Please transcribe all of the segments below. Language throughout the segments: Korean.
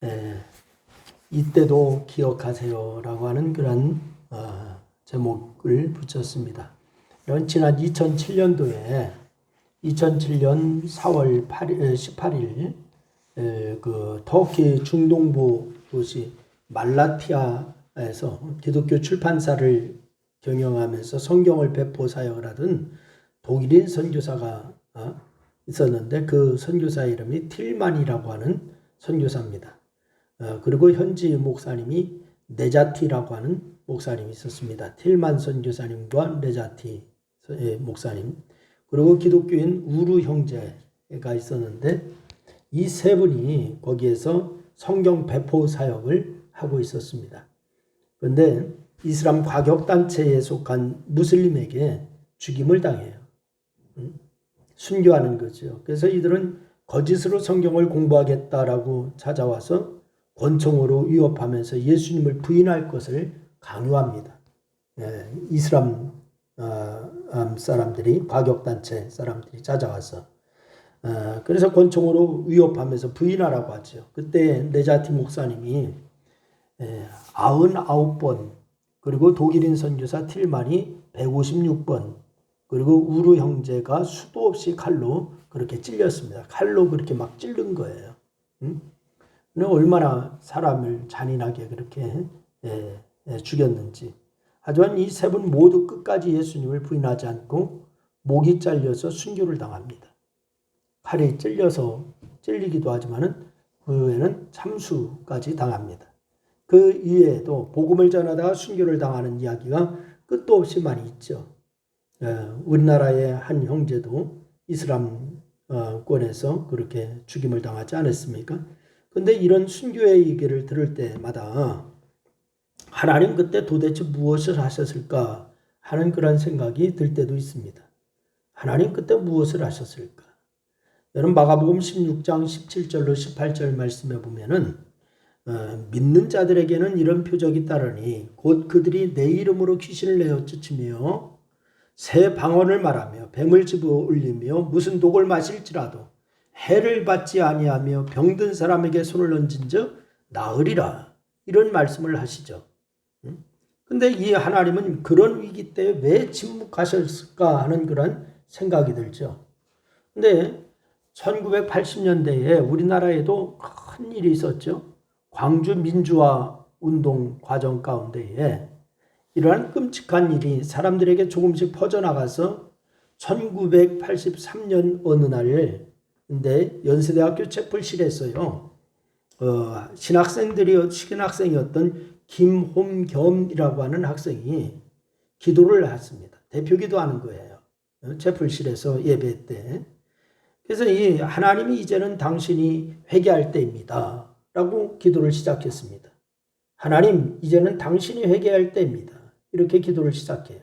에, 이때도 기억하세요라고 하는 그런 제목을 붙였습니다. 지난 2007년도에 2007년 4월 18일 그 터키 중동부 도시 말라티아에서 기독교 출판사를 경영하면서 성경을 배포 사역을 하던 독일인 선교사가 있었는데 그 선교사 이름이 틸만이라고 하는 선교사입니다. 그리고 현지 목사님이 네자티라고 하는 목사님이 있었습니다. 틸만 선교사님과 네자티 목사님, 그리고 기독교인 우르 형제가 있었는데 이 세 분이 거기에서 성경 배포 사역을 하고 있었습니다. 그런데 이슬람 과격단체에 속한 무슬림에게 죽임을 당해요. 순교하는 거죠. 그래서 이들은 거짓으로 성경을 공부하겠다라고 찾아와서 권총으로 위협하면서 예수님을 부인할 것을 강요합니다. 이슬람 사람들이, 과격단체 사람들이 찾아와서 그래서 권총으로 위협하면서 부인하라고 하죠. 그때 네자티 목사님이 99번, 그리고 독일인 선교사 틸만이 156번, 그리고 우르 형제가 수도 없이 칼로 그렇게 찔렸습니다. 칼로 그렇게 막 찔른 거예요. 얼마나 사람을 잔인하게 그렇게 죽였는지. 하지만 이 세 분 모두 끝까지 예수님을 부인하지 않고 목이 잘려서 순교를 당합니다. 칼이 찔리기도 하지만은 그 후에는 참수까지 당합니다. 그 이외에도 복음을 전하다가 순교를 당하는 이야기가 끝도 없이 많이 있죠. 우리나라의 한 형제도 이슬람권에서 그렇게 죽임을 당하지 않았습니까? 그런데 이런 순교의 얘기를 들을 때마다 하나님 그때 도대체 무엇을 하셨을까 하는 그런 생각이 들 때도 있습니다. 하나님 그때 무엇을 하셨을까? 여러분 마가복음 16장 17절로 18절 말씀에 보면은 믿는 자들에게는 이런 표적이 따르니 곧 그들이 내 이름으로 귀신을 내어 쫓으며 새 방언을 말하며 뱀을 집어 올리며 무슨 독을 마실지라도 해를 받지 아니하며 병든 사람에게 손을 얹은즉 나으리라, 이런 말씀을 하시죠. 근데 이 하나님은 그런 위기 때 왜 침묵하셨을까 하는 그런 생각이 들죠. 근데 1980년대에 우리나라에도 큰 일이 있었죠. 광주 민주화 운동 과정 가운데에 이러한 끔찍한 일이 사람들에게 조금씩 퍼져나가서 1983년 어느 날, 근데 연세대학교 채플실에서요, 신학생이었던 김홈겸이라고 하는 학생이 기도를 했습니다. 대표 기도하는 거예요. 채플실에서 예배 때. 그래서 이 하나님이 이제는 당신이 회개할 때입니다 라고 기도를 시작했습니다. 하나님, 이제는 당신이 회개할 때입니다. 이렇게 기도를 시작해요.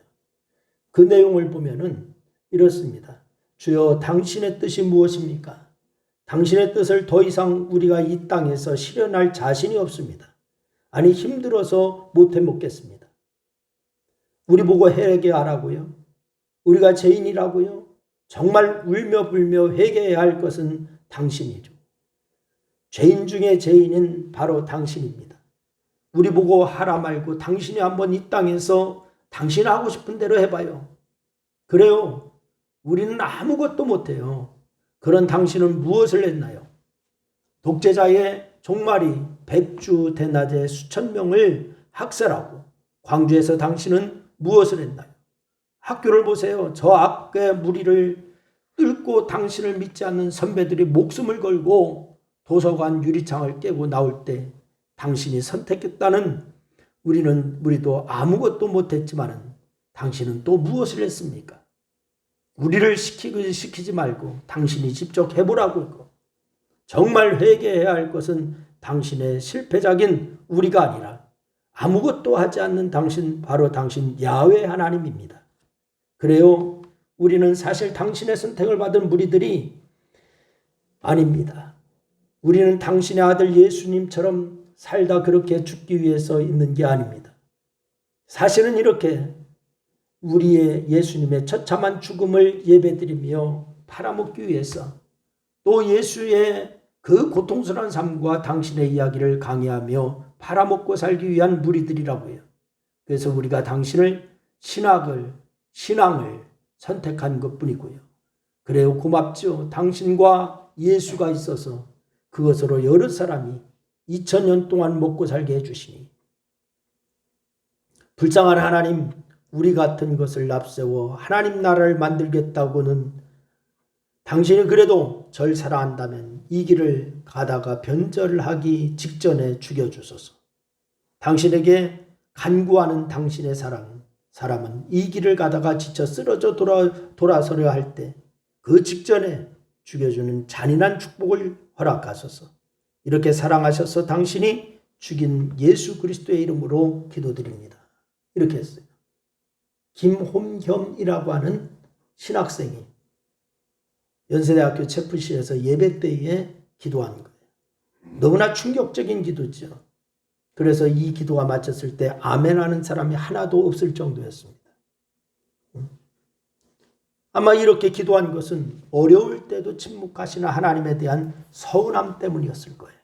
그 내용을 보면은 이렇습니다. 주여, 당신의 뜻이 무엇입니까? 당신의 뜻을 더 이상 우리가 이 땅에서 실현할 자신이 없습니다. 아니, 힘들어서 못 해먹겠습니다. 우리 보고 회개하라고요? 우리가 죄인이라고요? 정말 울며 불며 회개해야 할 것은 당신이죠. 죄인 중에 죄인은 바로 당신입니다. 우리 보고 하라 말고 당신이 한번 이 땅에서 당신 하고 싶은 대로 해봐요. 그래요. 우리는 아무것도 못해요. 그런 당신은 무엇을 했나요? 독재자의 종말이 백주 대낮에 수천 명을 학살하고 광주에서 당신은 무엇을 했나요? 학교를 보세요. 저 앞의 무리를 뚫고 당신을 믿지 않는 선배들이 목숨을 걸고 도서관 유리창을 깨고 나올 때 당신이 선택했다는 우리도 아무것도 못했지만은 당신은 또 무엇을 했습니까? 우리를 시키지 말고 당신이 직접 해보라고 했고, 정말 회개해야 할 것은 당신의 실패작인 우리가 아니라 아무것도 하지 않는 당신, 바로 당신 야훼 하나님입니다. 그래요, 우리는 사실 당신의 선택을 받은 무리들이 아닙니다. 우리는 당신의 아들 예수님처럼 살다 그렇게 죽기 위해서 있는 게 아닙니다. 사실은 이렇게 우리의 예수님의 처참한 죽음을 예배드리며 팔아먹기 위해서, 또 예수의 그 고통스러운 삶과 당신의 이야기를 강의하며 팔아먹고 살기 위한 무리들이라고요. 그래서 우리가 당신을 신앙을 선택한 것뿐이고요. 그래요, 고맙죠. 당신과 예수가 있어서 그것으로 여러 사람이 2000년 동안 먹고 살게 해주시니, 불쌍한 하나님, 우리 같은 것을 납세워 하나님 나라를 만들겠다고는 당신이 그래도 절 사랑한다면 이 길을 가다가 변절을 하기 직전에 죽여주소서. 당신에게 간구하는 당신의 사람은 이 길을 가다가 지쳐 쓰러져 돌아서려 할 때 그 직전에 죽여주는 잔인한 축복을 허락하소서. 이렇게 사랑하셔서 당신이 죽인 예수 그리스도의 이름으로 기도드립니다. 이렇게 했어요. 김홈겸이라고 하는 신학생이 연세대학교 채플실에서 예배 때에 기도한 거예요. 너무나 충격적인 기도죠. 그래서 이 기도가 마쳤을 때 아멘 하는 사람이 하나도 없을 정도였습니다. 아마 이렇게 기도한 것은 어려울 때도 침묵하시는 하나님에 대한 서운함 때문이었을 거예요.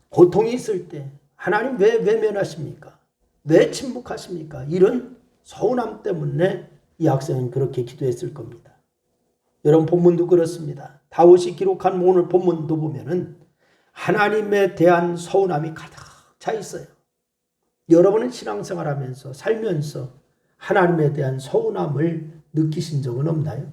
고통이 있을 때 하나님 왜 외면하십니까? 왜 침묵하십니까? 이런 서운함 때문에 이 학생은 그렇게 기도했을 겁니다. 여러분, 본문도 그렇습니다. 다윗이 기록한 오늘 본문도 보면은 하나님에 대한 서운함이 가득 차 있어요. 여러분은 신앙생활하면서 살면서 하나님에 대한 서운함을 느끼신 적은 없나요?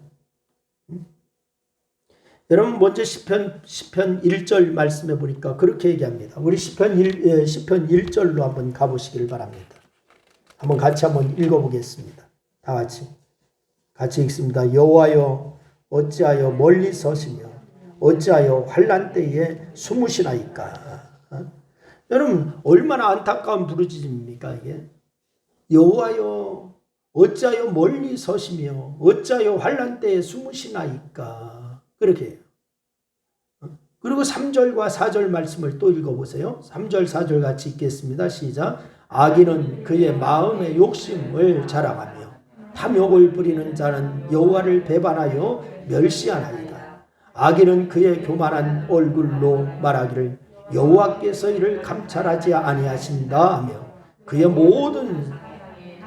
여러분, 먼저 시편 1절 말씀해 보니까 그렇게 얘기합니다. 우리 시편 1절로 한번 가보시기를 바랍니다. 한번 읽어보겠습니다. 다 같이 읽습니다. 여호와여, 어찌하여 멀리 서시며 어찌하여 환난 때에 숨으시나이까. 여러분, 얼마나 안타까운 부르짖음입니까 이게? 여호와여, 어찌하여 멀리 서시며 어찌하여 환난 때에 숨으시나이까. 그렇게 해요. 그리고 3절과 4절 말씀을 또 읽어보세요. 3절 4절 같이 읽겠습니다. 시작. 악인은 그의 마음의 욕심을 자랑하며 탐욕을 부리는 자는 여호와를 배반하여 멸시하나이다. 악인은 그의 교만한 얼굴로 말하기를 여호와께서 이를 감찰하지 아니하신다 하며 그의 모든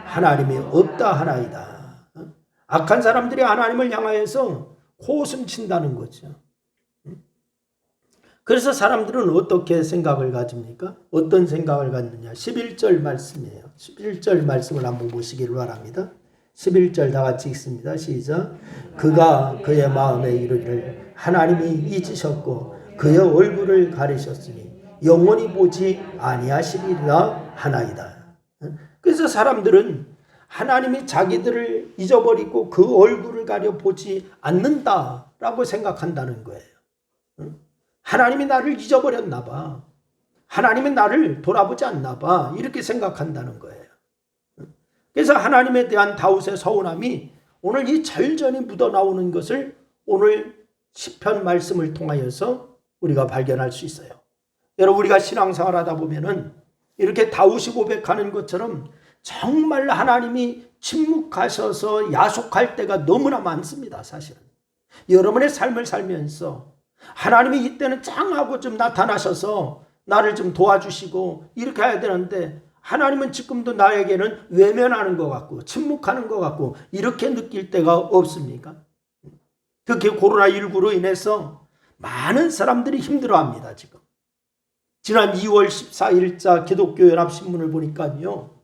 하나님이 없다 하나이다. 악한 사람들이 하나님을 향하여서 코웃음 친다는 거죠. 그래서 사람들은 어떻게 생각을 가집니까? 어떤 생각을 갖느냐? 11절 말씀이에요. 11절 말씀을 한번 보시기를 바랍니다. 11절 다 같이 읽습니다. 시작. 그가 그의 마음에 이르기를 하나님이 잊으셨고 그의 얼굴을 가리셨으니 영원히 보지 아니하시리라 하나이다. 그래서 사람들은 하나님이 자기들을 잊어버리고 그 얼굴을 가려 보지 않는다라고 생각한다는 거예요. 하나님이 나를 잊어버렸나 봐. 하나님이 나를 돌아보지 않나 봐. 이렇게 생각한다는 거예요. 그래서 하나님에 대한 다윗의 서운함이 오늘 이 절전이 묻어나오는 것을 오늘 시편 말씀을 통하여서 우리가 발견할 수 있어요. 여러분, 우리가 신앙생활 하다 보면은 이렇게 다윗이 고백하는 것처럼 정말 하나님이 침묵하셔서 야속할 때가 너무나 많습니다. 사실은 여러분의 삶을 살면서 하나님이 이때는 짱하고 좀 나타나셔서 나를 좀 도와주시고 이렇게 해야 되는데 하나님은 지금도 나에게는 외면하는 것 같고 침묵하는 것 같고 이렇게 느낄 때가 없습니까? 특히 코로나19로 인해서 많은 사람들이 힘들어합니다. 지금 지난 2월 14일자 기독교연합신문을 보니까요,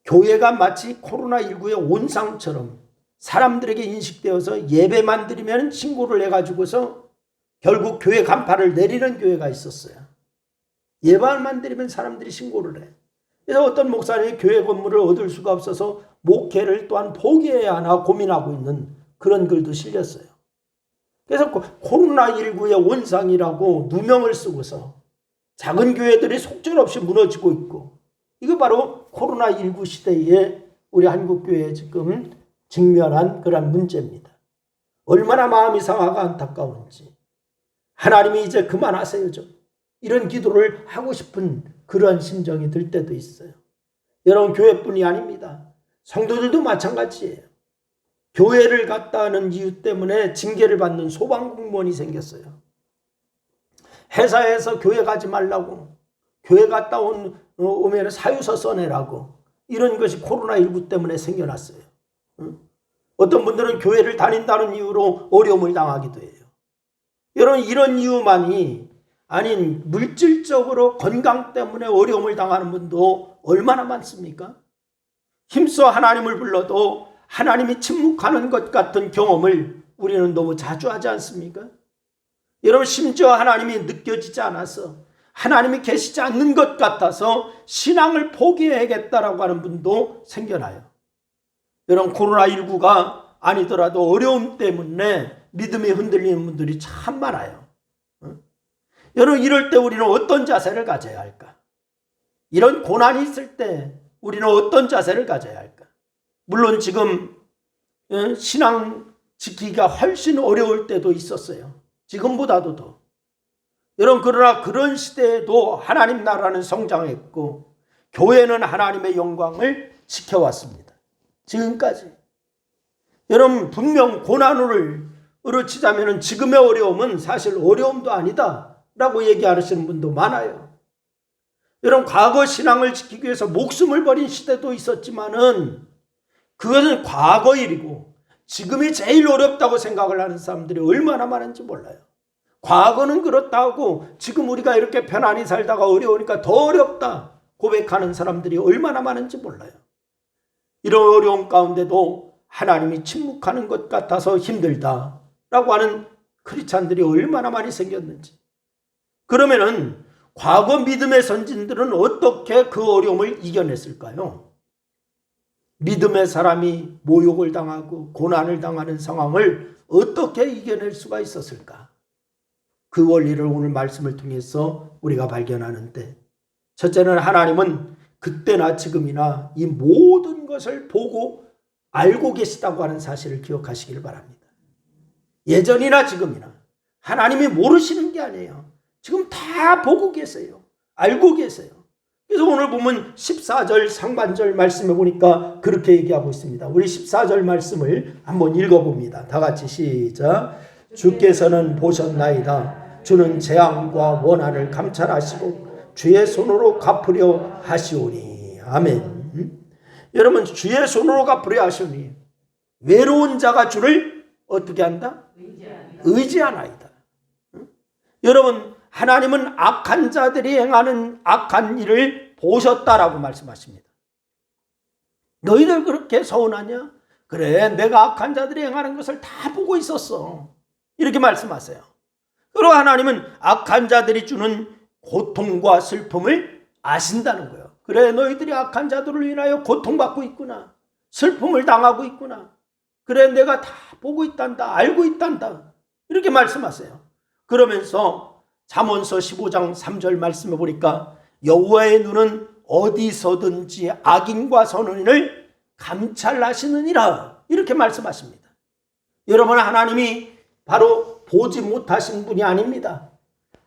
교회가 마치 코로나19의 온상처럼 사람들에게 인식되어서 예배만 드리면 신고를 해가지고서 결국 교회 간판을 내리는 교회가 있었어요. 예배만 드리면 사람들이 신고를 해. 그래서 어떤 목사님이 교회 건물을 얻을 수가 없어서 목회를 또한 포기해야 하나 고민하고 있는 그런 글도 실렸어요. 그래서 코로나19의 온상이라고 누명을 쓰고서 작은 교회들이 속절없이 무너지고 있고, 이거 바로 코로나19 시대에 우리 한국교회에 지금 직면한 그런 문제입니다. 얼마나 마음이 상하고 안타까운지 하나님이 이제 그만하세요 좀, 이런 기도를 하고 싶은 그런 심정이 들 때도 있어요. 여러분, 교회뿐이 아닙니다. 성도들도 마찬가지예요. 교회를 갔다 하는 이유 때문에 징계를 받는 소방공무원이 생겼어요. 회사에서 교회 가지 말라고, 교회 갔다 오면 사유서 써내라고, 이런 것이 코로나19 때문에 생겨났어요. 어떤 분들은 교회를 다닌다는 이유로 어려움을 당하기도 해요. 여러분, 이런 이유만이 아닌 물질적으로 건강 때문에 어려움을 당하는 분도 얼마나 많습니까? 힘써 하나님을 불러도 하나님이 침묵하는 것 같은 경험을 우리는 너무 자주 하지 않습니까? 여러분, 심지어 하나님이 느껴지지 않아서, 하나님이 계시지 않는 것 같아서 신앙을 포기해야겠다라고 하는 분도 생겨나요. 여러분, 코로나19가 아니더라도 어려움 때문에 믿음이 흔들리는 분들이 참 많아요. 여러분, 이럴 때 우리는 어떤 자세를 가져야 할까? 이런 고난이 있을 때 우리는 어떤 자세를 가져야 할까? 물론 지금 신앙 지키기가 훨씬 어려울 때도 있었어요. 지금보다도 더. 여러분, 그러나 그런 시대에도 하나님 나라는 성장했고 교회는 하나님의 영광을 지켜왔습니다. 지금까지. 여러분, 분명 고난으로 치자면 지금의 어려움은 사실 어려움도 아니다 라고 얘기하시는 분도 많아요. 여러분, 과거 신앙을 지키기 위해서 목숨을 버린 시대도 있었지만은 그것은 과거 일이고 지금이 제일 어렵다고 생각을 하는 사람들이 얼마나 많은지 몰라요. 과거는 그렇다고 지금 우리가 이렇게 편안히 살다가 어려우니까 더 어렵다 고백하는 사람들이 얼마나 많은지 몰라요. 이런 어려움 가운데도 하나님이 침묵하는 것 같아서 힘들다라고 하는 크리스찬들이 얼마나 많이 생겼는지. 그러면은 과거 믿음의 선진들은 어떻게 그 어려움을 이겨냈을까요? 믿음의 사람이 모욕을 당하고 고난을 당하는 상황을 어떻게 이겨낼 수가 있었을까? 그 원리를 오늘 말씀을 통해서 우리가 발견하는데, 첫째는 하나님은 그때나 지금이나 이 모든 것을 보고 알고 계시다고 하는 사실을 기억하시길 바랍니다. 예전이나 지금이나 하나님이 모르시는 게 아니에요. 지금 다 보고 계세요. 알고 계세요. 그래서 오늘 보면 14절 상반절 말씀해 보니까 그렇게 얘기하고 있습니다. 우리 14절 말씀을 한번 읽어봅니다. 다 같이 시작. 주께서는 보셨나이다. 주는 재앙과 원한을 감찰하시고 주의 손으로 갚으려 하시오니. 아멘. 여러분, 주의 손으로 갚으려 하시오니. 외로운 자가 주를 어떻게 한다? 의지하나이다. 여러분, 하나님은 악한 자들이 행하는 악한 일을 보셨다라고 말씀하십니다. 너희들 그렇게 서운하냐? 그래, 내가 악한 자들이 행하는 것을 다 보고 있었어. 이렇게 말씀하세요. 그리고 하나님은 악한 자들이 주는 고통과 슬픔을 아신다는 거예요. 그래, 너희들이 악한 자들을 인하여 고통받고 있구나. 슬픔을 당하고 있구나. 그래, 내가 다 보고 있단다. 알고 있단다. 이렇게 말씀하세요. 그러면서 잠언서 15장 3절 말씀해 보니까 여호와의 눈은 어디서든지 악인과 선인을 감찰하시느니라. 이렇게 말씀하십니다. 여러분, 하나님이 바로 보지 못하신 분이 아닙니다.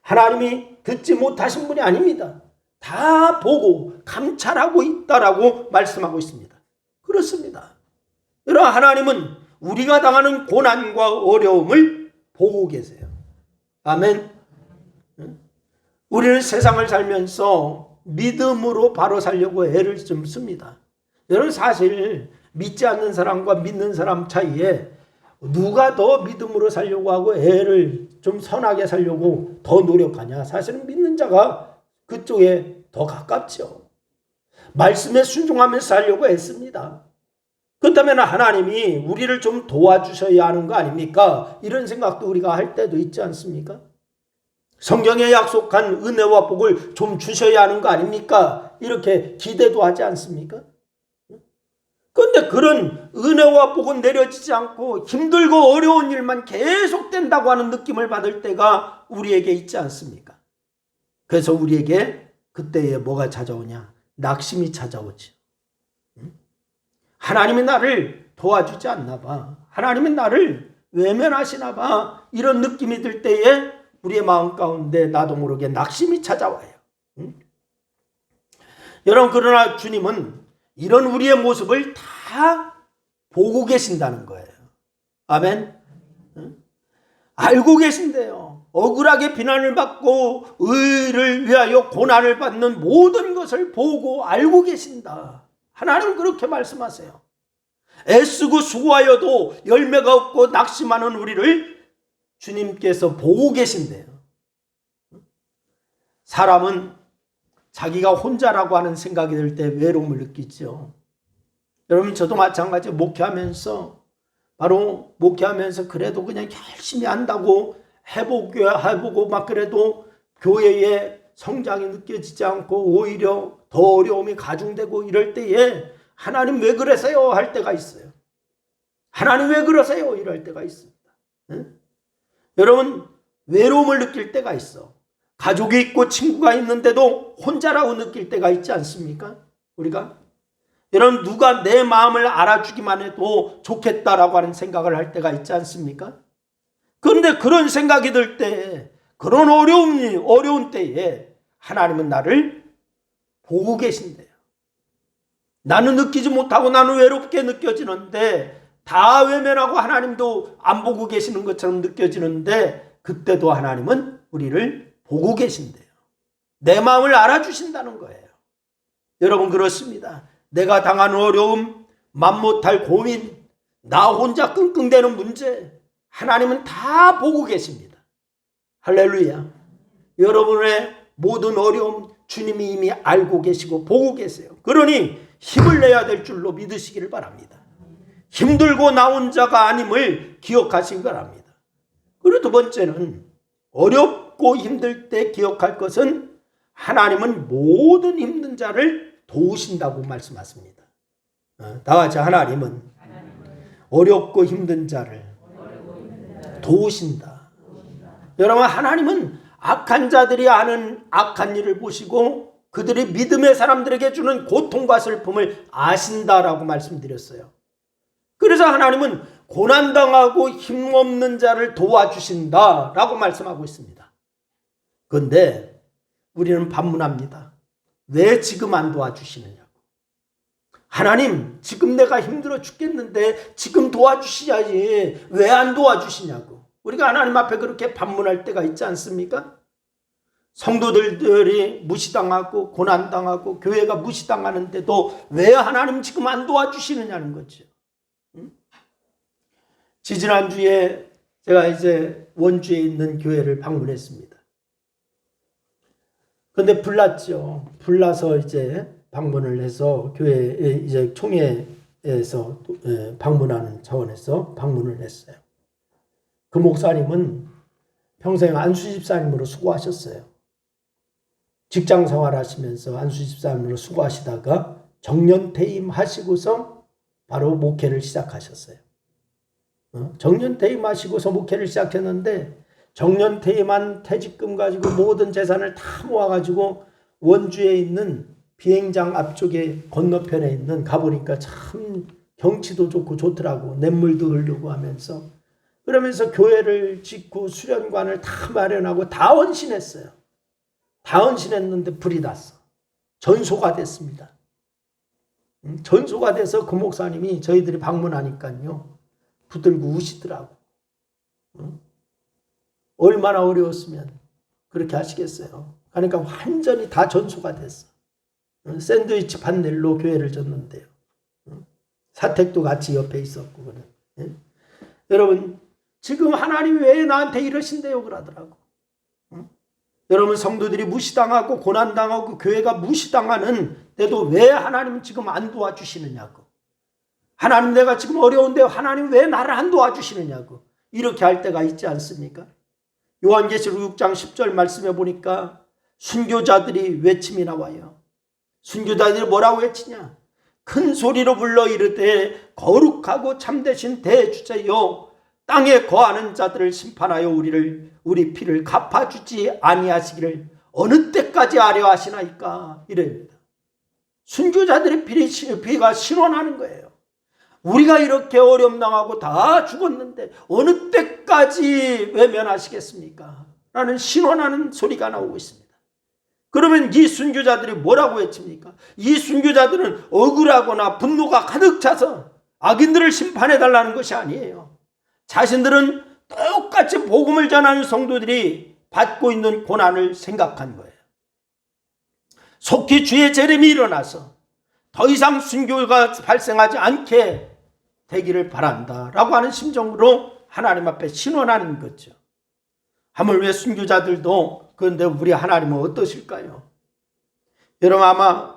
하나님이 듣지 못하신 분이 아닙니다. 다 보고 감찰하고 있다라고 말씀하고 있습니다. 그렇습니다. 여러분, 하나님은 우리가 당하는 고난과 어려움을 보고 계세요. 아멘. 우리는 세상을 살면서 믿음으로 바로 살려고 애를 좀 씁니다. 여러분, 사실 믿지 않는 사람과 믿는 사람 차이에 누가 더 믿음으로 살려고 하고 애를 좀 선하게 살려고 더 노력하냐? 사실은 믿는 자가 그쪽에 더 가깝죠. 말씀에 순종하면서 살려고 애씁니다. 그렇다면 하나님이 우리를 좀 도와주셔야 하는 거 아닙니까? 이런 생각도 우리가 할 때도 있지 않습니까? 성경에 약속한 은혜와 복을 좀 주셔야 하는 거 아닙니까? 이렇게 기대도 하지 않습니까? 그런데 그런 은혜와 복은 내려지지 않고 힘들고 어려운 일만 계속된다고 하는 느낌을 받을 때가 우리에게 있지 않습니까? 그래서 우리에게 그때에 뭐가 찾아오냐? 낙심이 찾아오지. 하나님이 나를 도와주지 않나 봐. 하나님이 나를 외면하시나 봐. 이런 느낌이 들 때에 우리의 마음 가운데 나도 모르게 낙심이 찾아와요. 여러분, 그러나 주님은 이런 우리의 모습을 다 보고 계신다는 거예요. 아멘. 알고 계신대요. 억울하게 비난을 받고 의를 위하여 고난을 받는 모든 것을 보고 알고 계신다. 하나님 그렇게 말씀하세요. 애쓰고 수고하여도 열매가 없고 낙심하는 우리를 주님께서 보고 계신대요. 사람은 자기가 혼자라고 하는 생각이 들 때 외로움을 느끼죠. 여러분 저도 마찬가지 목회하면서 그래도 그냥 열심히 한다고 해보고 막 그래도 교회의 성장이 느껴지지 않고 오히려 더 어려움이 가중되고 이럴 때에 하나님 왜 그러세요? 할 때가 있어요. 하나님 왜 그러세요? 이럴 때가 있습니다. 응? 여러분 외로움을 느낄 때가 있어. 가족이 있고 친구가 있는데도 혼자라고 느낄 때가 있지 않습니까? 우리가 여러분 누가 내 마음을 알아주기만 해도 좋겠다라고 하는 생각을 할 때가 있지 않습니까? 그런데 그런 생각이 들 때, 그런 어려운 때에 하나님은 나를 보고 계신대요. 나는 느끼지 못하고 나는 외롭게 느껴지는데 다 외면하고 하나님도 안 보고 계시는 것처럼 느껴지는데 그때도 하나님은 우리를 보고 계신대요. 내 마음을 알아주신다는 거예요. 여러분 그렇습니다. 내가 당하는 어려움, 맘 못할 고민, 나 혼자 끙끙대는 문제 하나님은 다 보고 계십니다. 할렐루야. 여러분의 모든 어려움 주님이 이미 알고 계시고 보고 계세요. 그러니 힘을 내야 될 줄로 믿으시기를 바랍니다. 힘들고 나 혼자가 아님을 기억하시기 바랍니다. 그리고 두 번째는 어렵고 힘들 때 기억할 것은 하나님은 모든 힘든 자를 도우신다고 말씀하십니다. 다 같이 하나님은 어렵고 힘든 자를 도우신다. 여러분 하나님은 악한 자들이 하는 악한 일을 보시고 그들이 믿음의 사람들에게 주는 고통과 슬픔을 아신다라고 말씀드렸어요. 그래서 하나님은 고난당하고 힘없는 자를 도와주신다라고 말씀하고 있습니다. 그런데 우리는 반문합니다. 왜 지금 안 도와주시느냐고. 하나님 지금 내가 힘들어 죽겠는데 지금 도와주시야지 왜 안 도와주시냐고. 우리가 하나님 앞에 그렇게 반문할 때가 있지 않습니까? 성도들이 무시당하고 고난당하고 교회가 무시당하는데도 왜 하나님 지금 안 도와주시느냐는 거죠. 지지난주에 제가 이제 원주에 있는 교회를 방문했습니다. 근데 불났죠. 불나서 이제 방문을 해서 교회에 이제 총회에서 방문하는 차원에서 방문을 했어요. 그 목사님은 평생 안수집사님으로 수고하셨어요. 직장 생활하시면서 안수집사님으로 수고하시다가 정년퇴임 하시고서 바로 목회를 시작하셨어요. 정년퇴임 하시고서 목회를 시작했는데 정년퇴임한 퇴직금 가지고 모든 재산을 다 모아가지고 원주에 있는 비행장 앞쪽에 건너편에 있는 가보니까 참 경치도 좋고 좋더라고. 냇물도 흐르고 하면서 그러면서 교회를 짓고 수련관을 다 마련하고 다 헌신했어요. 다 헌신했는데 불이 났어. 전소가 됐습니다. 전소가 돼서 그 목사님이 저희들이 방문하니까요. 붙들고 우시더라고. 얼마나 어려웠으면 그렇게 하시겠어요. 그러니까 완전히 다 전소가 됐어. 샌드위치 판넬로 교회를 졌는데요. 사택도 같이 옆에 있었고 그래. 여러분 지금 하나님 왜 나한테 이러신대요 그러더라고. 여러분 성도들이 무시당하고 고난당하고 교회가 무시당하는데도 왜 하나님은 지금 안 도와주시느냐고. 하나님 내가 지금 어려운데 하나님 왜 나를 안 도와주시느냐고. 이렇게 할 때가 있지 않습니까? 요한계시록 6장 10절 말씀해 보니까 순교자들이 외침이 나와요. 순교자들이 뭐라고 외치냐? 큰 소리로 불러 이르되 거룩하고 참되신 대주제여 땅에 거하는 자들을 심판하여 우리 피를 갚아주지 아니하시기를 어느 때까지 하려 하시나이까 이랍니다. 순교자들의 피가 신원하는 거예요. 우리가 이렇게 어려움 당하고 다 죽었는데 어느 때까지 외면하시겠습니까? 라는 신원하는 소리가 나오고 있습니다. 그러면 이 순교자들이 뭐라고 외칩니까? 이 순교자들은 억울하거나 분노가 가득 차서 악인들을 심판해달라는 것이 아니에요. 자신들은 똑같이 복음을 전하는 성도들이 받고 있는 고난을 생각한 거예요. 속히 주의 재림이 일어나서 더 이상 순교가 발생하지 않게 되기를 바란다라고 하는 심정으로 하나님 앞에 신원하는 거죠. 하물며 순교자들도 그런데 우리 하나님은 어떠실까요? 여러분, 아마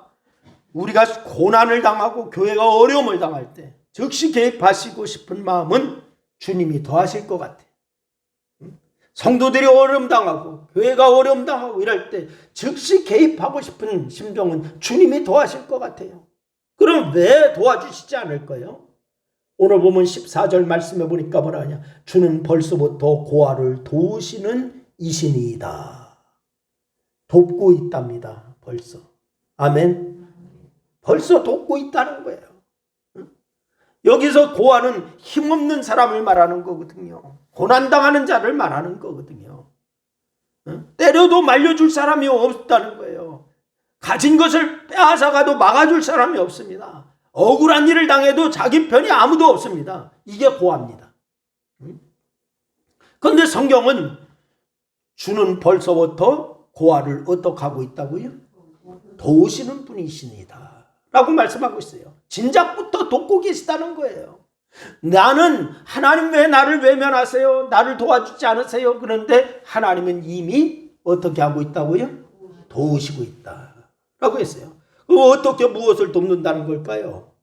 우리가 고난을 당하고 교회가 어려움을 당할 때 즉시 개입하시고 싶은 마음은 주님이 더하실 것 같아요. 성도들이 어려움 당하고 교회가 어려움 당하고 이럴 때 즉시 개입하고 싶은 심정은 주님이 도와줄 것 같아요. 그럼 왜 도와주시지 않을까요? 오늘 보면 14절 말씀해 보니까 뭐라 하냐? 주는 벌써부터 고아를 도우시는 이신이다. 돕고 있답니다. 벌써. 아멘. 벌써 돕고 있다는 거예요. 여기서 고아는 힘없는 사람을 말하는 거거든요. 고난당하는 자를 말하는 거거든요. 때려도 말려줄 사람이 없다는 거예요. 가진 것을 빼앗아가도 막아줄 사람이 없습니다. 억울한 일을 당해도 자기 편이 아무도 없습니다. 이게 고아입니다. 그런데 성경은 주는 벌써부터 고아를 어떻게 하고 있다고요? 도우시는 분이십니다 라고 말씀하고 있어요. 진작부터 돕고 계시다는 거예요. 나는 하나님 왜 나를 외면하세요? 나를 도와주지 않으세요? 그런데 하나님은 이미 어떻게 하고 있다고요? 도우시고 있다 라고 했어요. 그럼 어떻게 무엇을 돕는다는 걸까요?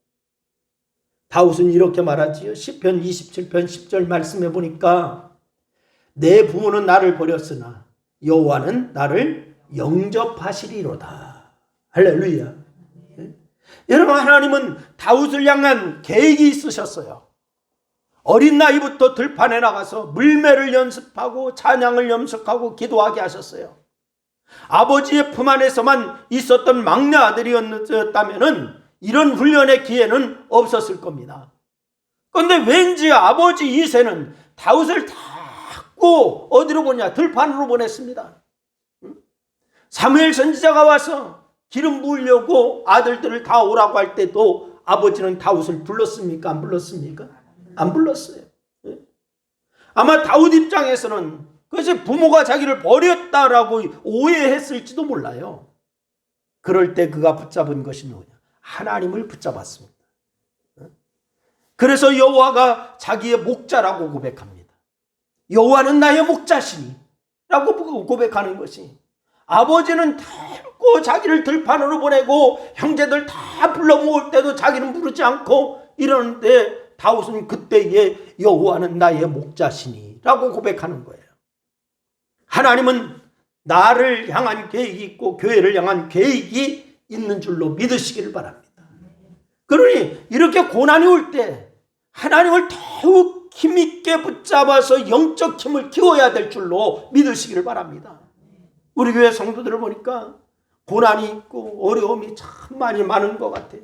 다윗은 이렇게 말하지요. 시편 27편 10절 말씀해 보니까 내 부모는 나를 버렸으나 여호와는 나를 영접하시리로다. 할렐루야. 여러분, 하나님은 다윗을 향한 계획이 있으셨어요. 어린 나이부터 들판에 나가서 물매를 연습하고 찬양을 연습하고 기도하게 하셨어요. 아버지의 품 안에서만 있었던 막내 아들이었다면 이런 훈련의 기회는 없었을 겁니다. 그런데 왠지 아버지 이새는 다윗을 자꾸 어디로 보냐? 들판으로 보냈습니다. 사무엘 선지자가 와서 기름 부으려고 아들들을 다 오라고 할 때도 아버지는 다윗을 불렀습니까? 안 불렀습니까? 안 불렀어요. 아마 다윗 입장에서는 그것이 부모가 자기를 버렸다라고 오해했을지도 몰라요. 그럴 때 그가 붙잡은 것이 뭐냐? 하나님을 붙잡았습니다. 그래서 여호와가 자기의 목자라고 고백합니다. 여호와는 나의 목자시니 라고 고백하는 것이, 아버지는 자꾸 자기를 들판으로 보내고 형제들 다 불러 모을 때도 자기는 부르지 않고 이러는데 다윗은 그때에 여호와는 나의 목자시니 라고 고백하는 거예요. 하나님은 나를 향한 계획이 있고 교회를 향한 계획이 있는 줄로 믿으시기를 바랍니다. 그러니 이렇게 고난이 올 때 하나님을 더욱 힘있게 붙잡아서 영적 힘을 키워야 될 줄로 믿으시기를 바랍니다. 우리 교회 성도들을 보니까 고난이 있고 어려움이 참 많은 것 같아요.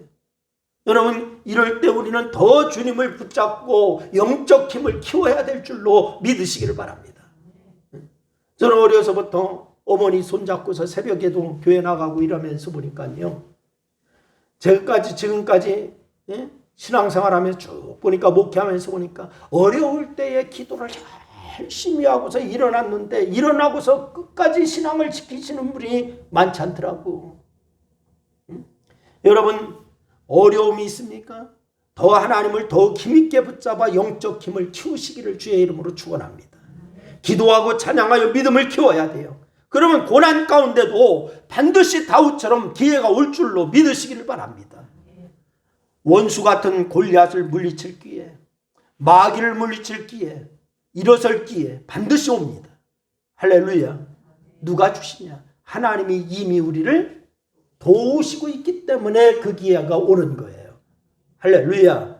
여러분, 이럴 때 우리는 더 주님을 붙잡고 영적 힘을 키워야 될 줄로 믿으시기를 바랍니다. 저는 어려서부터 어머니 손잡고서 새벽에도 교회 나가고 이러면서 보니까요, 지금까지 신앙생활하면서 쭉 보니까, 목회하면서 보니까 어려울 때에 기도를 열심히 하고서 일어나고서 끝까지 신앙을 지키시는 분이 많지 않더라고. 여러분, 어려움이 있습니까? 더 하나님을 더 힘있게 붙잡아 영적 힘을 키우시기를 주의 이름으로 축원합니다. 기도하고 찬양하여 믿음을 키워야 돼요. 그러면 고난 가운데도 반드시 다윗처럼 기회가 올 줄로 믿으시기를 바랍니다. 원수 같은 골리앗을 물리칠 기회, 마귀를 물리칠 기회, 일어설 기회 반드시 옵니다. 할렐루야. 누가 주시냐? 하나님이 이미 우리를 도우시고 있기 때문에 그 기회가 오는 거예요. 할렐루야.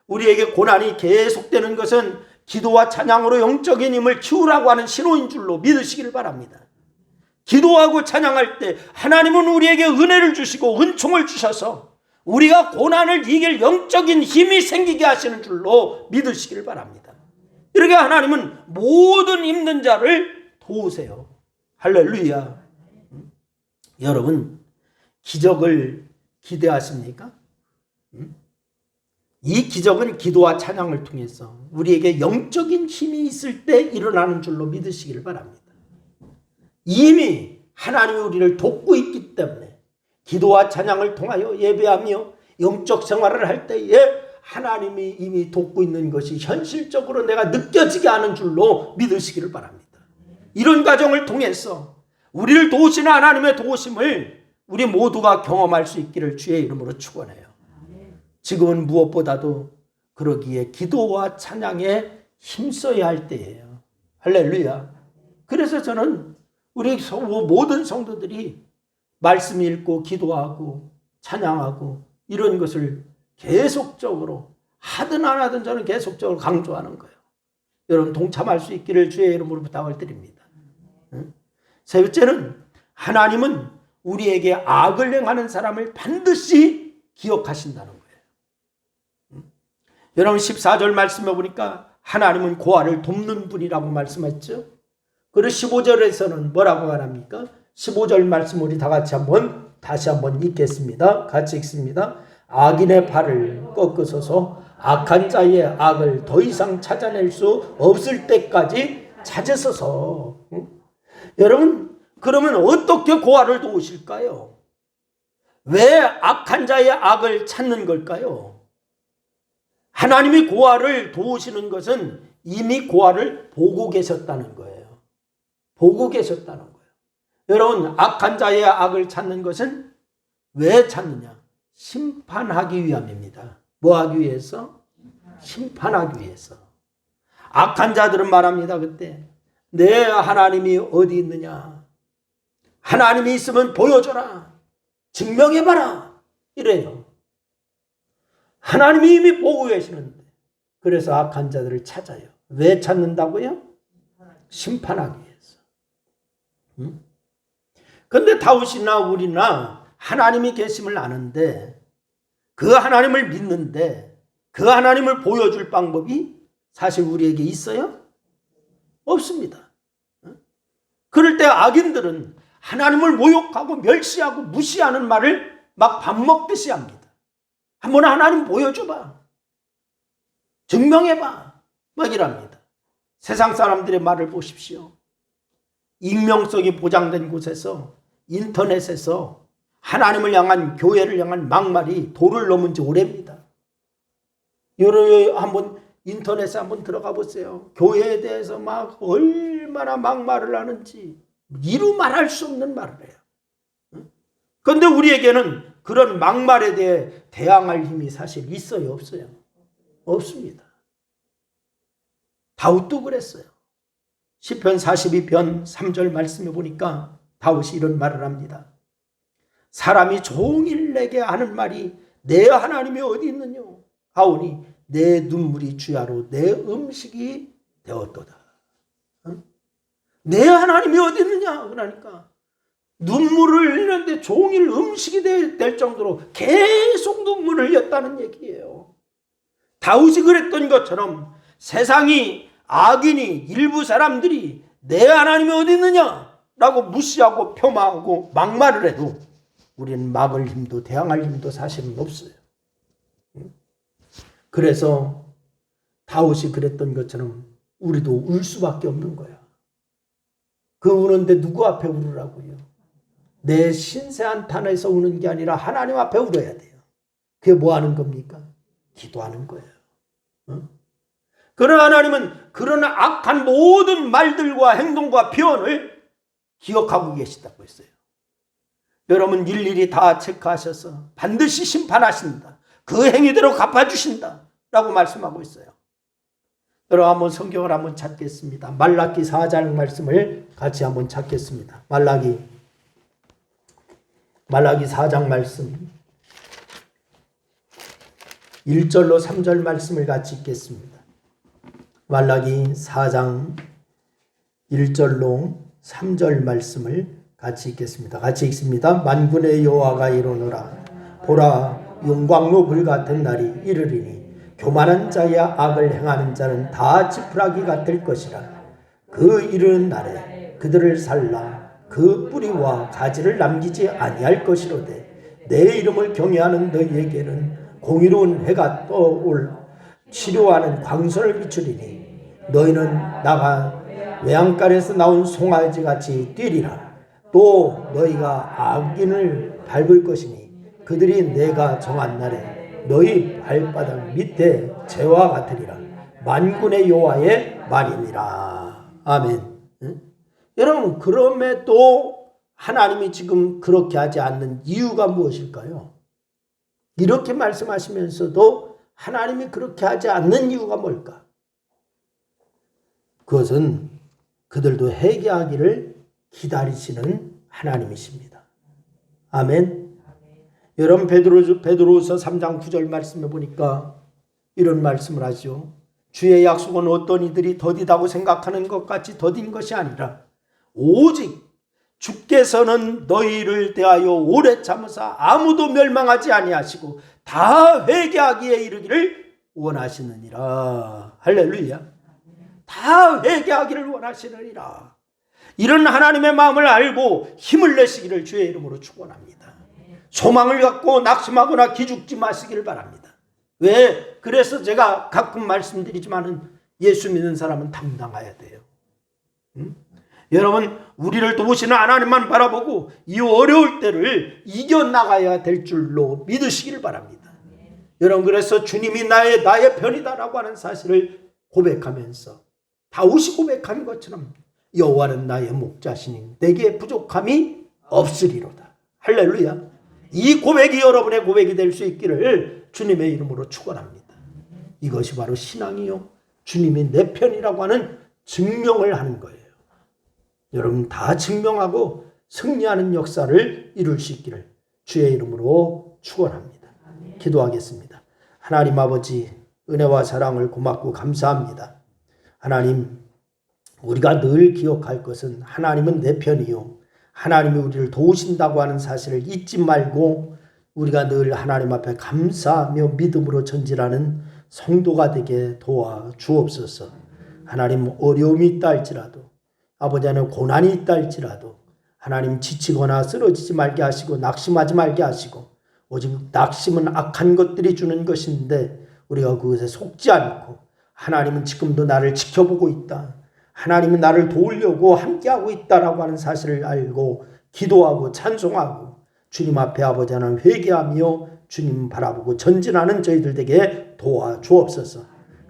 우리에게 고난이 계속되는 것은 기도와 찬양으로 영적인 힘을 키우라고 하는 신호인 줄로 믿으시기를 바랍니다. 기도하고 찬양할 때 하나님은 우리에게 은혜를 주시고 은총을 주셔서 우리가 고난을 이길 영적인 힘이 생기게 하시는 줄로 믿으시기를 바랍니다. 이렇게 하나님은 모든 힘든 자를 도우세요. 할렐루야. 여러분, 기적을 기대하십니까? 이 기적은 기도와 찬양을 통해서 우리에게 영적인 힘이 있을 때 일어나는 줄로 믿으시기를 바랍니다. 이미 하나님이 우리를 돕고 있기 때문에 기도와 찬양을 통하여 예배하며 영적 생활을 할 때에 하나님이 이미 돕고 있는 것이 현실적으로 내가 느껴지게 하는 줄로 믿으시기를 바랍니다. 이런 과정을 통해서 우리를 도우시는 하나님의 도우심을 우리 모두가 경험할 수 있기를 주의 이름으로 축원해요. 지금은 무엇보다도 그러기에 기도와 찬양에 힘써야 할 때예요. 할렐루야. 그래서 저는 우리 모든 성도들이 말씀 읽고 기도하고 찬양하고 이런 것을 계속적으로 하든 안 하든 저는 계속적으로 강조하는 거예요. 여러분 동참할 수 있기를 주의 이름으로 부탁을 드립니다. 셋째는 하나님은 우리에게 악을 행하는 사람을 반드시 기억하신다는 거예요. 여러분 14절 말씀해 보니까 하나님은 고아를 돕는 분이라고 말씀했죠. 그리고 15절에서는 뭐라고 말합니까? 15절 말씀 우리 다 같이 다시 한번 읽겠습니다. 같이 읽습니다. 악인의 발을 꺾으소서 악한 자의 악을 더 이상 찾아낼 수 없을 때까지 찾으소서. 여러분 그러면 어떻게 고아를 도우실까요? 왜 악한 자의 악을 찾는 걸까요? 하나님이 고아를 도우시는 것은 이미 고아를 보고 계셨다는 거예요. 보고 계셨다는 거예요. 여러분 악한 자의 악을 찾는 것은 왜 찾느냐? 심판하기 위함입니다. 뭐 하기 위해서? 심판하기 위해서. 악한 자들은 말합니다. 그때 내 하나님이 어디 있느냐? 하나님이 있으면 보여줘라. 증명해봐라. 이래요. 하나님이 이미 보고 계시는데 그래서 악한 자들을 찾아요. 왜 찾는다고요? 심판하기 위해서. 그런데 다윗이나 우리나 하나님이 계심을 아는데 그 하나님을 믿는데 그 하나님을 보여줄 방법이 사실 우리에게 있어요? 없습니다. 그럴 때 악인들은 하나님을 모욕하고 멸시하고 무시하는 말을 막 밥 먹듯이 합니다. 한번 하나님 보여줘봐. 증명해봐. 막 이랍니다. 세상 사람들의 말을 보십시오. 익명성이 보장된 곳에서 인터넷에서 하나님을 향한 교회를 향한 막말이 도를 넘은 지 오래입니다. 여러분 한번 인터넷에 한번 들어가 보세요. 교회에 대해서 막 얼마나 막말을 하는지 이루 말할 수 없는 말을 해요. 그런데 우리에게는 그런 막말에 대해 대항할 힘이 사실 있어요? 없어요? 없습니다. 다윗도 그랬어요. 시편 42편 3절 말씀해 보니까 다윗이 이런 말을 합니다. 사람이 종일 내게 하는 말이 내 하나님이 어디 있느냐 하오니 내 눈물이 주야로 내 음식이 되었도다. 내 하나님이 어디 있느냐 그러니까 눈물을 흘리는데 종일 음식이 될 정도로 계속 눈물을 흘렸다는 얘기예요. 다윗이 그랬던 것처럼 세상이 악인이 일부 사람들이 내 하나님이 어디 있느냐 라고 무시하고 폄하하고 막말을 해도 우리는 막을 힘도 대항할 힘도 사실은 없어요. 그래서 다윗이 그랬던 것처럼 우리도 울 수밖에 없는 거야. 그 우는데 누구 앞에 울으라고요? 내 신세한 탄에서 우는 게 아니라 하나님 앞에 울어야 돼요. 그게 뭐 하는 겁니까? 기도하는 거예요. 그러나 하나님은 그런 악한 모든 말들과 행동과 표현을 기억하고 계시다고 했어요. 여러분 일일이 다 체크하셔서 반드시 심판하신다. 그 행위대로 갚아주신다. 라고 말씀하고 있어요. 여러분 한번 성경을 한번 찾겠습니다. 말라기 4장 말씀을 같이 한번 찾겠습니다. 말라기 4장 말씀 1절로 3절 말씀을 같이 읽겠습니다. 말라기 4장 1절로 3절 말씀을 같이 읽겠습니다. 같이 읽습니다. 만군의 여호와가 이르노라. 보라 용광로 불 같은 날이 이르리니 교만한 자의 악을 행하는 자는 다 지푸라기 같을 것이라. 그 이르는 날에 그들을 살라 그 뿌리와 가지를 남기지 아니할 것이로되 내 이름을 경외하는 너희에게는 공의로운 해가 떠올 치료하는 광선을 비추리니 너희는 나가 외양간에서 나온 송아지 같이 뛰리라. 또 너희가 악인을 밟을 것이니 그들이 내가 정한 날에 너희 발바닥 밑에 재와 같으리라. 만군의 여호와의 말이니라. 아멘. 응? 여러분, 그럼에도 하나님이 지금 그렇게 하지 않는 이유가 무엇일까요? 이렇게 말씀하시면서도 하나님이 그렇게 하지 않는 이유가 뭘까? 그것은 그들도 회개하기를 기다리시는 하나님이십니다. 아멘. 여러분, 베드로서 3장 9절 말씀해 보니까 이런 말씀을 하죠. 주의 약속은 어떤 이들이 더디다고 생각하는 것 같이 더딘 것이 아니라 오직 주께서는 너희를 대하여 오래 참으사 아무도 멸망하지 아니하시고 다 회개하기에 이르기를 원하시느니라. 할렐루야. 다 회개하기를 원하시느니라. 이런 하나님의 마음을 알고 힘을 내시기를 주의 이름으로 축원합니다. 소망을 갖고 낙심하거나 기죽지 마시기를 바랍니다. 왜? 그래서 제가 가끔 말씀드리지만은 예수 믿는 사람은 당당해야 돼요. 여러분, 우리를 도우시는 하나님만 바라보고 이 어려울 때를 이겨나가야 될 줄로 믿으시기를 바랍니다. 여러분, 그래서 주님이 나의 편이다라고 하는 사실을 고백하면서 다윗이 고백한 것처럼 여호와는 나의 목자시니 내게 부족함이 없으리로다. 할렐루야. 이 고백이 여러분의 고백이 될 수 있기를 주님의 이름으로 축원합니다. 이것이 바로 신앙이요, 주님이 내 편이라고 하는 증명을 하는 거예요. 여러분, 다 증명하고 승리하는 역사를 이룰 수 있기를 주의 이름으로 축원합니다. 기도하겠습니다. 하나님 아버지, 은혜와 사랑을 고맙고 감사합니다. 하나님, 우리가 늘 기억할 것은 하나님은 내 편이요, 하나님이 우리를 도우신다고 하는 사실을 잊지 말고 우리가 늘 하나님 앞에 감사하며 믿음으로 전진하는 성도가 되게 도와 주옵소서. 하나님, 어려움이 있다 할지라도, 아버지 안에 고난이 있다 할지라도 하나님 지치거나 쓰러지지 말게 하시고 낙심하지 말게 하시고, 오직 낙심은 악한 것들이 주는 것인데 우리가 그것에 속지 않고 하나님은 지금도 나를 지켜보고 있다, 하나님은 나를 도우려고 함께하고 있다라고 하는 사실을 알고 기도하고 찬송하고 주님 앞에 아버지 하나님 회개하며 주님 바라보고 전진하는 저희들 되게 도와주옵소서.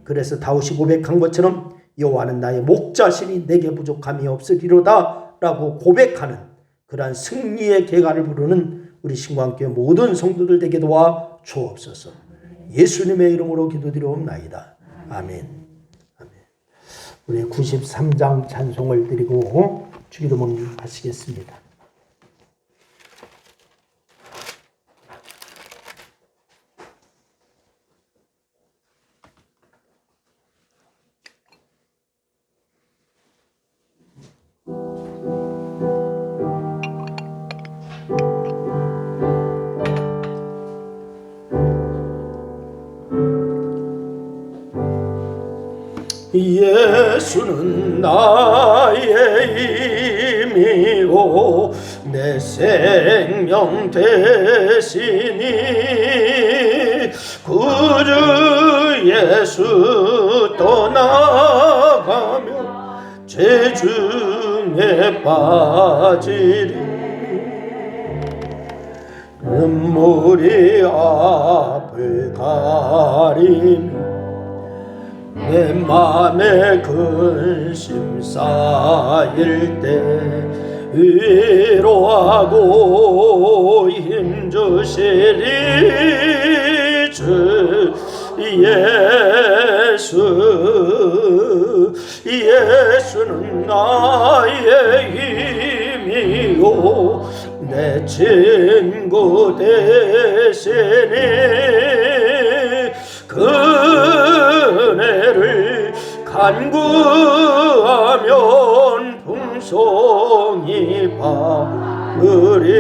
그래서 다윗이 고백한 것처럼 여호와는 나의 목자시니 내게 부족함이 없으리로다 라고 고백하는 그러한 승리의 계가를 부르는 우리 신광교회 모든 성도들 되게 도와주옵소서. 예수님의 이름으로 기도드리옵나이다. 아멘. 우리 93장 찬송을 드리고 주기도문 하시겠습니다. 예수는 나의 힘이요 내 생명 되시니 구주 예수 떠나가며 죄 중에 빠지리 눈물이 앞을 가리며 내 맘에 근심 쌓일 때 위로하고 힘주시리 주 예수. 예수는 나의 힘이요 내 친구 되시니 그네를 간구하면 풍성이 바르리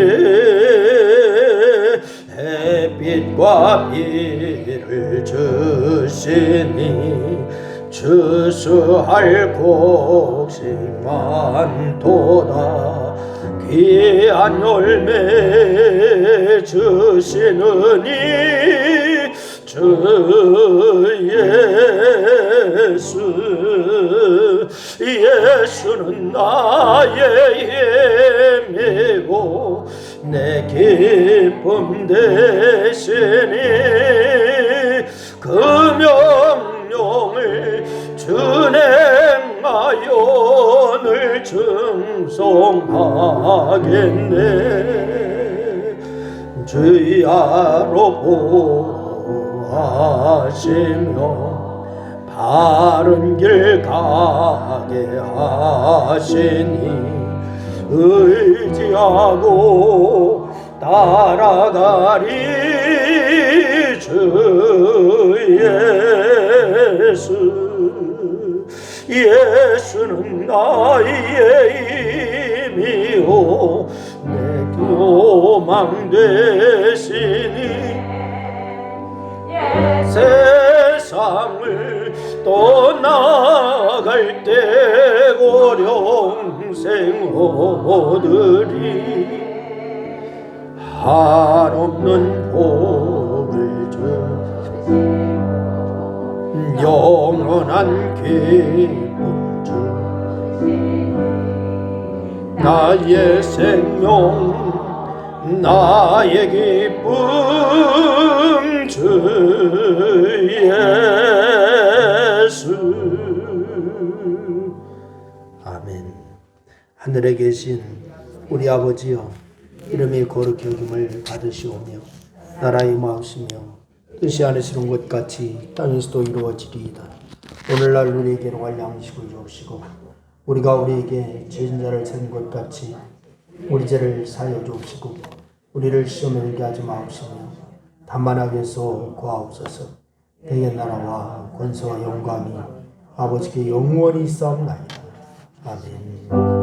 햇빛과 비를 주시니 주수할 곡식 많도다 귀한 열매 주시느니 예수는 나의 힘이고 내 기쁨 되시니 그 명령을 준행하여 늘 충성하겠네. 주야로 보하시며 바른 길 가게 하시니 의지하고 따라가리. 주 예수는 나의 힘이요 내 교망 되시니 세상을 떠나갈 때 고령생호들이 한없는 복을 주 영원한 기쁨 주 나의 생명 나의 기쁨 주 예수. 아멘. 하늘에 계신 우리 아버지여, 이름이 거룩히 여김을 받으시오며 나라의 마음이며 뜻이 하늘에서는 것 같이 땅에서도 이루어지리이다. 오늘날 우리에게 갈 양식을 주옵시고 우리가 우리에게 죄진 자를 세는 것 같이 우리 죄를 사하여 주옵시고 우리를 시험에 들게 하지 마옵시며 다만 악에서 구하옵소서. 대의 나라와 권세와 영광이 아버지께 영원히 있사옵나이다. 아멘.